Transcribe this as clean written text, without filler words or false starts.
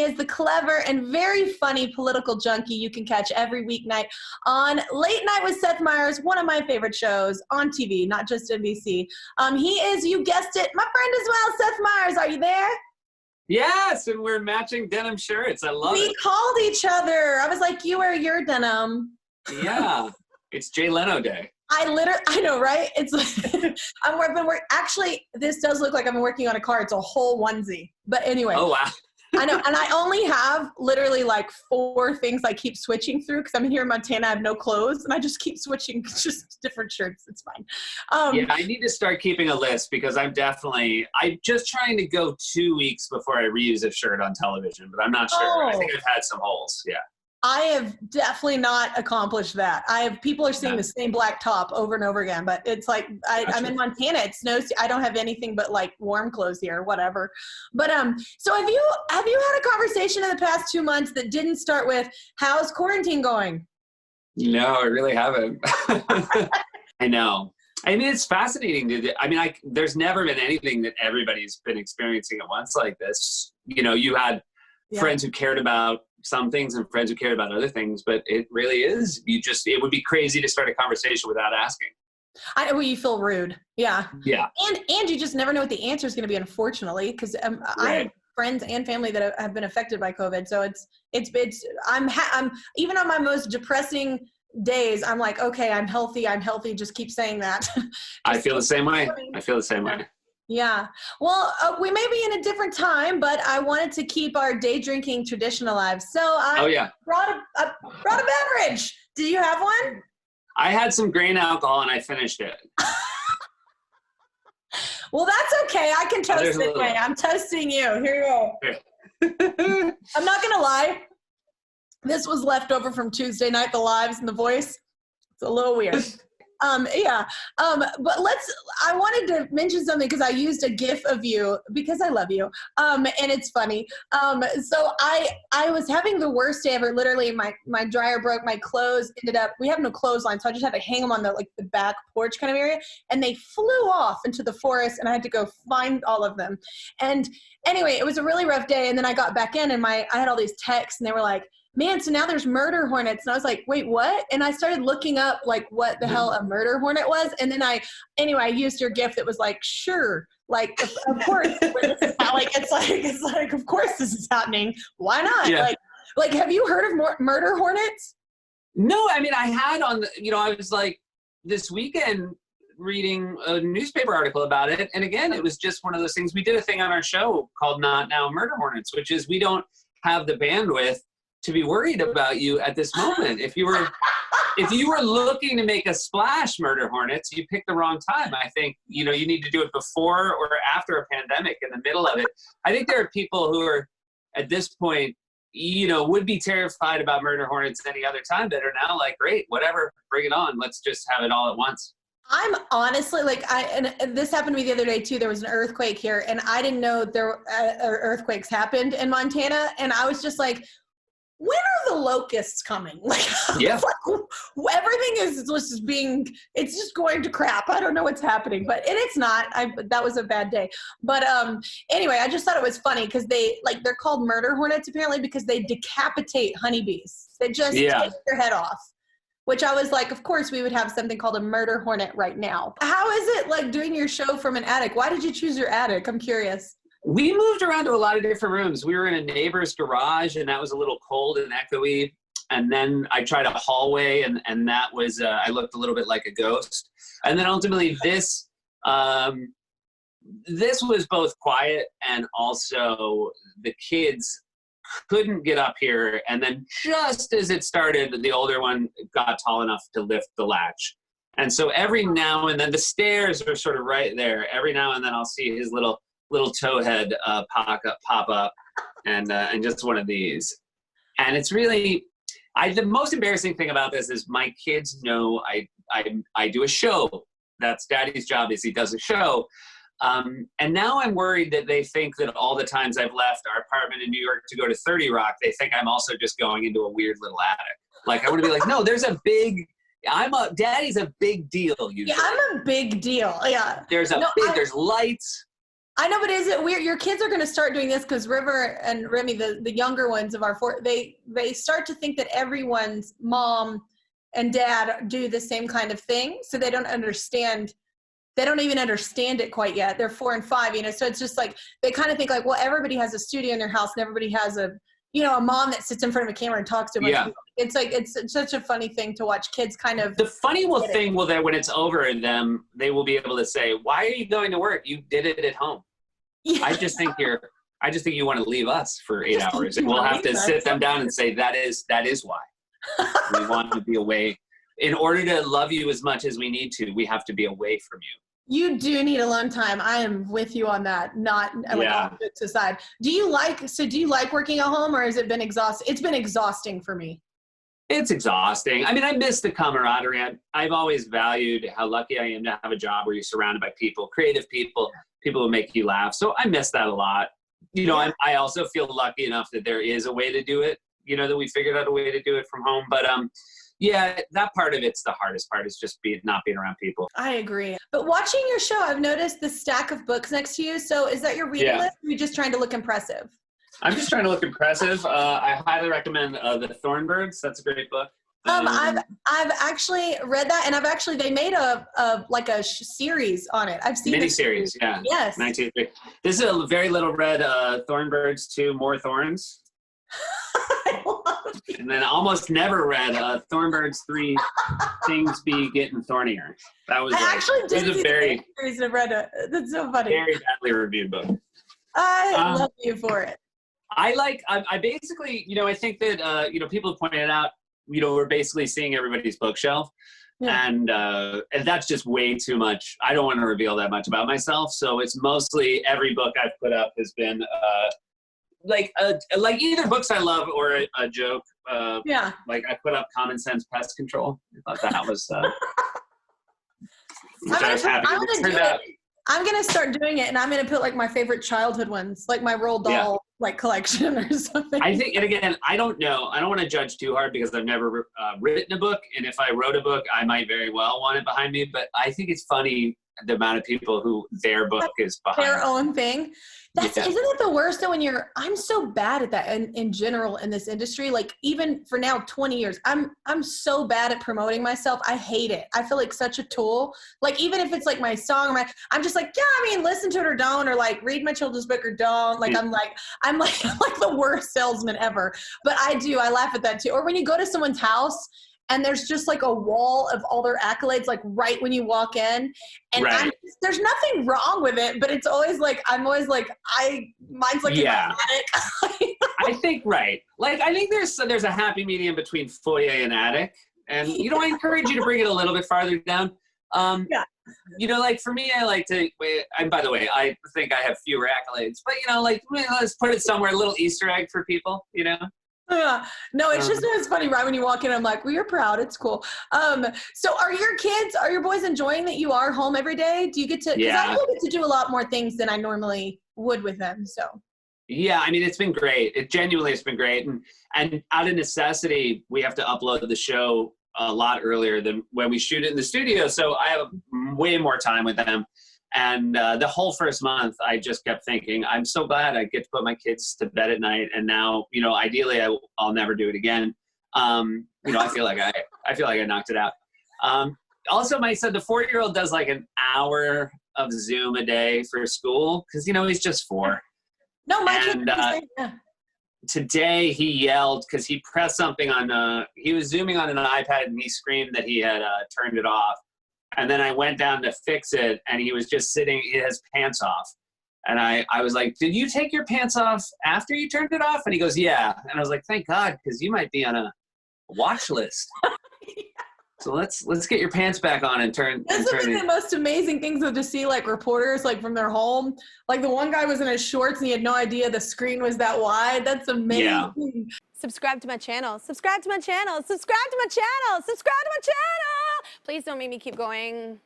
is the clever and very funny political junkie you can catch every weeknight on Late Night with Seth Meyers, one of my favorite shows on TV, not just NBC. He is, you guessed it, my friend as well, Seth Meyers. Are you there? Yes, and we're matching denim shirts. I love it. We called each other. I was like, you wear your denim. Yeah, it's Jay Leno Day. I know, right? It's actually, this does look like I've been working on a car. It's a whole onesie. But anyway. Oh, wow. I know. And I only have literally like 4 things I keep switching through because I'm here in Montana. I have no clothes and I just keep switching just different shirts. It's fine. Yeah, I need to start keeping a list because I'm just trying to go 2 weeks before I reuse a shirt on television, but I'm not sure. Oh. I think I've had some holes. Yeah. I have definitely not accomplished that. People are seeing the same black top over and over again, but it's like, I'm in Montana. It snows. I don't have anything but like warm clothes here, whatever. But, so have you had a conversation in the past 2 months that didn't start with, how's quarantine going? No, I really haven't. I know. I mean, it's fascinating. There's never been anything that everybody's been experiencing at once like this. You know, you had friends who cared about some things and friends who cared about other things, but it really is, it would be crazy to start a conversation without asking. I know you feel rude. Yeah. Yeah. And you just never know what the answer is going to be, unfortunately, because I have friends and family that have been affected by COVID. So I'm even on my most depressing days, I'm like, okay, I'm healthy. Just keep saying that. I feel the same way. Yeah. Well, we may be in a different time, but I wanted to keep our day drinking tradition alive. So I brought a beverage. Do you have one? I had some grain alcohol and I finished it. Well, that's okay. I can toast it anyway. I'm toasting you. Here you go. I'm not going to lie. This was left over from Tuesday night, the lives and the voice. It's a little weird. But I wanted to mention something because I used a GIF of you because I love you. And it's funny. So I was having the worst day ever. Literally my dryer broke, my clothes we have no clothesline. So I just had to hang them on the back porch kind of area, and they flew off into the forest and I had to go find all of them. And anyway, it was a really rough day. And then I got back in and I had all these texts and they were like, man, so now there's murder hornets. And I was like, wait, what? And I started looking up what the hell a murder hornet was. And then I used your gift that was like, sure. Like, of course, it's like, of course this is happening. Why not? Yeah. Like, have you heard of murder hornets? No, I mean, I had I was like this weekend reading a newspaper article about it. And again, it was just one of those things. We did a thing on our show called Not Now Murder Hornets, which is we don't have the bandwidth to be worried about you at this moment. If you were looking to make a splash, murder hornets, you picked the wrong time. I think, you need to do it before or after a pandemic, in the middle of it. I think there are people who are at this point, would be terrified about murder hornets any other time that are now like, great, whatever, bring it on. Let's just have it all at once. I'm honestly and this happened to me the other day too. There was an earthquake here and I didn't know there earthquakes happened in Montana. And I was just like, when are the locusts coming? Everything is just it's just going to crap. I don't know what's happening, and it's not. That was a bad day. But anyway, I just thought it was funny because they're called murder hornets apparently because they decapitate honeybees. They just take their head off. Which I was like, of course we would have something called a murder hornet right now. How is it like doing your show from an attic? Why did you choose your attic? I'm curious. We moved around to a lot of different rooms. We were in a neighbor's garage, and that was a little cold and echoey. And then I tried a hallway, and that was, I looked a little bit like a ghost. And then ultimately this was both quiet, and also the kids couldn't get up here. And then just as it started, the older one got tall enough to lift the latch. And so every now and then, the stairs are sort of right there. Every now and then I'll see his little toe head pop up and just one of these. And it's really, the most embarrassing thing about this is my kids know I do a show. That's Daddy's job, is he does a show. And now I'm worried that they think that all the times I've left our apartment in New York to go to 30 Rock, they think I'm also just going into a weird little attic. Like, I want to be like, no, there's Daddy's a big deal usually. Yeah, I'm a big deal. Yeah. There's lights. I know, but is it weird? Your kids are going to start doing this because River and Remy, the younger ones of our four, they start to think that everyone's mom and dad do the same kind of thing. So they don't understand. They don't even understand it quite yet. They're 4 and 5, you know. So it's just like they kind of think like, well, everybody has a studio in their house, and everybody has a mom that sits in front of a camera and talks to them. Yeah. It's like it's such a funny thing to watch kids kind of. The funny thing will that when it's over in them, they will be able to say, "Why are you going to work? You did it at home." Yeah. I just think you want to leave us for 8 hours, and we'll have to sit them down and say that is why we want to be away. In order to love you as much as we need to, we have to be away from you. You do need alone time. I am with you on that. Not like all jokes aside. Do you like working at home, or has it been exhausting? It's been exhausting for me. It's exhausting. I mean, I miss the camaraderie. I've always valued how lucky I am to have a job where you're surrounded by people, creative people, people who make you laugh. So I miss that a lot. You know, I also feel lucky enough that there is a way to do it, you know, that we figured out a way to do it from home. But yeah, that part of it's the hardest part is just not being around people. I agree. But watching your show, I've noticed the stack of books next to you. So is that your reading list, or are you just trying to look impressive? I'm just trying to look impressive. I highly recommend The Thornbirds. That's a great book. I've actually read that, and they made a series on it. I've seen miniseries. Yeah. Yes. 1983. This is a very little read. Thornbirds 2 More Thorns. I love it. And then almost never read Thornbirds 3 Things Be Getting Thornier. That was actually did a very series and read it. That's so funny. Very badly reviewed book. I love you for it. I basically, you know, I think that people have pointed out, you know, we're basically seeing everybody's bookshelf. Yeah. And that's just way too much. I don't want to reveal that much about myself. So it's mostly every book I've put up has been like either books I love or a joke. Like I put up Common Sense Pest Control. I thought that was which I was happy. I'm going to start doing it, and I'm going to put like my favorite childhood ones, like my Roald Dahl like collection or something. I think, and again, I don't know. I don't want to judge too hard because I've never written a book. And if I wrote a book, I might very well want it behind me. But I think it's funny the amount of people who their book is behind their own thing. Isn't it the worst though when I'm so bad at that in general in this industry, like even for now 20 years, I'm so bad at promoting myself. I hate it. I feel like such a tool. Like even if it's like my song or I'm just like, yeah, I mean, listen to it or don't, or like read my children's book or don't. Like I'm like the worst salesman ever. But I laugh at that too. Or when you go to someone's house and there's just like a wall of all their accolades, like right when you walk in. And there's nothing wrong with it, but it's always like, mine's like attic. I think, Like, I think there's a happy medium between foyer and attic. And, you know, I encourage you to bring it a little bit farther down. You know, like for me, I like to, and by the way, I think I have fewer accolades, but, you know, like, let's put it somewhere, a little Easter egg for people, you know? Yeah. No, it's just always funny, right? When you walk in, I'm like, well, you're proud. It's cool. So are your boys enjoying that you are home every day? Do you get to, because I get to do a lot more things than I normally would with them. So. Yeah. I mean, it's been great. It's been great. And out of necessity, we have to upload the show a lot earlier than when we shoot it in the studio. So I have way more time with them. And the whole first month, I just kept thinking, I'm so glad I get to put my kids to bed at night. And now, you know, ideally, I'll never do it again. You know, I feel like I knocked it out. Also, my son, the 4-year-old, does like an hour of Zoom a day for school because, you know, he's just 4. No, my kid. Today he yelled because he pressed something on. He was zooming on an iPad and he screamed that he had turned it off. And then I went down to fix it, and he was just sitting, his pants off. And I was like, did you take your pants off after you turned it off? And he goes, yeah. And I was like, thank God, because you might be on a watch list. So let's get your pants back on and turn. That's one of the most amazing things to see, like reporters, like from their home. Like the one guy was in his shorts and he had no idea the screen was that wide. That's amazing. Yeah. Subscribe to my channel. Subscribe to my channel. Subscribe to my channel. Subscribe to my channel. Please don't make me keep going.